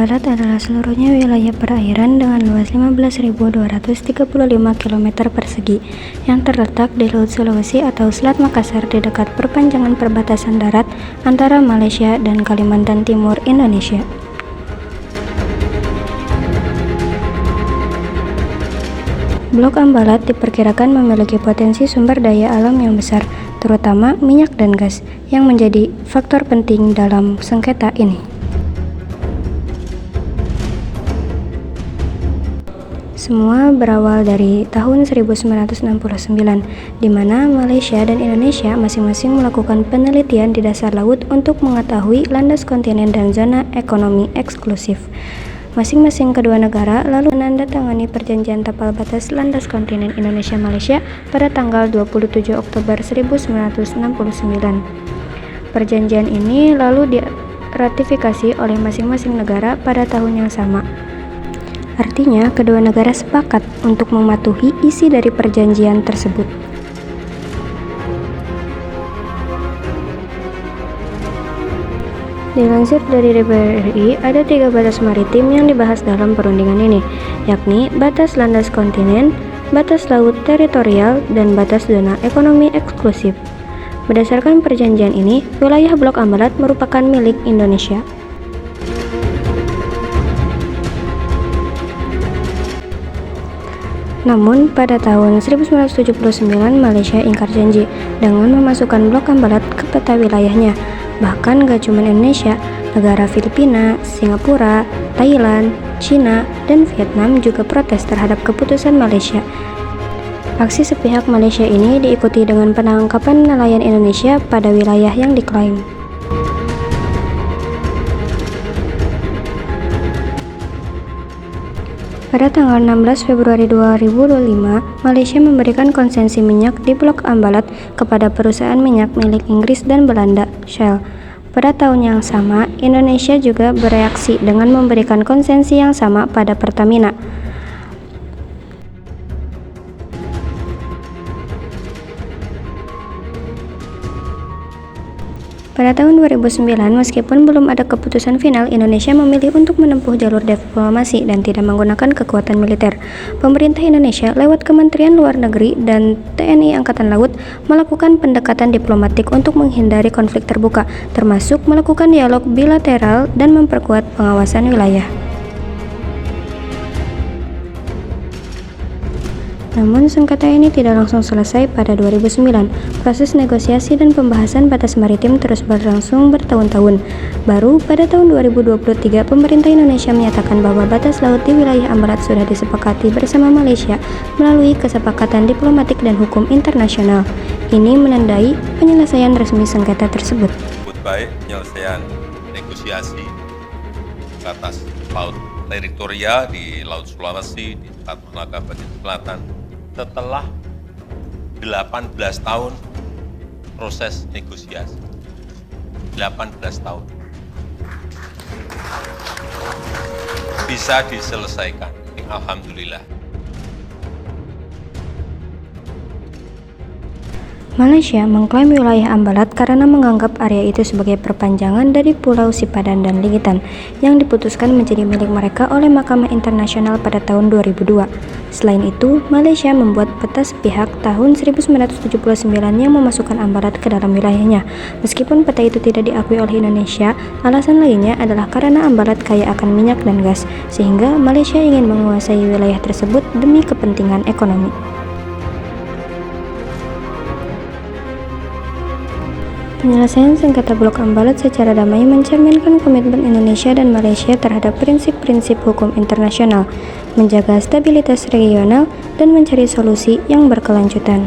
Ambalat adalah seluruhnya wilayah perairan dengan luas 15.235 km persegi yang terletak di Laut Sulawesi atau Selat Makassar di dekat perpanjangan perbatasan darat antara Malaysia dan Kalimantan Timur, Indonesia. Blok Ambalat diperkirakan memiliki potensi sumber daya alam yang besar, terutama minyak dan gas, yang menjadi faktor penting dalam sengketa ini. Semua berawal dari tahun 1969, di mana Malaysia dan Indonesia masing-masing melakukan penelitian di dasar laut untuk mengetahui landas kontinen dan zona ekonomi eksklusif. Masing-masing kedua negara lalu menandatangani perjanjian tapal batas landas kontinen Indonesia-Malaysia pada tanggal 27 Oktober 1969. Perjanjian ini lalu diratifikasi oleh masing-masing negara pada tahun yang sama. Artinya, kedua negara sepakat untuk mematuhi isi dari perjanjian tersebut. Dilansir dari DPR RI, ada 3 batas maritim yang dibahas dalam perundingan ini, yakni batas landas kontinen, batas laut teritorial, dan batas zona ekonomi eksklusif. Berdasarkan perjanjian ini, wilayah Blok Ambalat merupakan milik Indonesia. Namun, pada tahun 1979, Malaysia ingkar janji dengan memasukkan Blok Ambalat ke peta wilayahnya. Bahkan gak cuma Indonesia, negara Filipina, Singapura, Thailand, China, dan Vietnam juga protes terhadap keputusan Malaysia. Aksi sepihak Malaysia ini diikuti dengan penangkapan nelayan Indonesia pada wilayah yang diklaim. Pada tanggal 16 Februari 2025, Malaysia memberikan konsesi minyak di Blok Ambalat kepada perusahaan minyak milik Inggris dan Belanda, Shell. Pada tahun yang sama, Indonesia juga bereaksi dengan memberikan konsesi yang sama pada Pertamina. Pada tahun 2009, meskipun belum ada keputusan final, Indonesia memilih untuk menempuh jalur diplomasi dan tidak menggunakan kekuatan militer. Pemerintah Indonesia lewat Kementerian Luar Negeri dan TNI Angkatan Laut melakukan pendekatan diplomatik untuk menghindari konflik terbuka, termasuk melakukan dialog bilateral dan memperkuat pengawasan wilayah. Namun, sengketa ini tidak langsung selesai pada 2009. Proses negosiasi dan pembahasan batas maritim terus berlangsung bertahun-tahun. Baru pada tahun 2023, pemerintah Indonesia menyatakan bahwa batas laut di wilayah Ambalat sudah disepakati bersama Malaysia melalui kesepakatan diplomatik dan hukum internasional. Ini menandai penyelesaian resmi sengketa tersebut. Baik penyelesaian negosiasi atas laut teritorial di Laut Sulawesi, di Selat Malaka bagian selatan, setelah 18 tahun proses negosiasi. 18 tahun. Bisa diselesaikan, alhamdulillah. Malaysia mengklaim wilayah Ambalat karena menganggap area itu sebagai perpanjangan dari Pulau Sipadan dan Ligitan yang diputuskan menjadi milik mereka oleh Mahkamah Internasional pada tahun 2002. Selain itu, Malaysia membuat peta sepihak tahun 1979 yang memasukkan Ambalat ke dalam wilayahnya. Meskipun peta itu tidak diakui oleh Indonesia, alasan lainnya adalah karena Ambalat kaya akan minyak dan gas, sehingga Malaysia ingin menguasai wilayah tersebut demi kepentingan ekonomi. Penyelesaian sengketa Blok Ambalat secara damai mencerminkan komitmen Indonesia dan Malaysia terhadap prinsip-prinsip hukum internasional, menjaga stabilitas regional, dan mencari solusi yang berkelanjutan.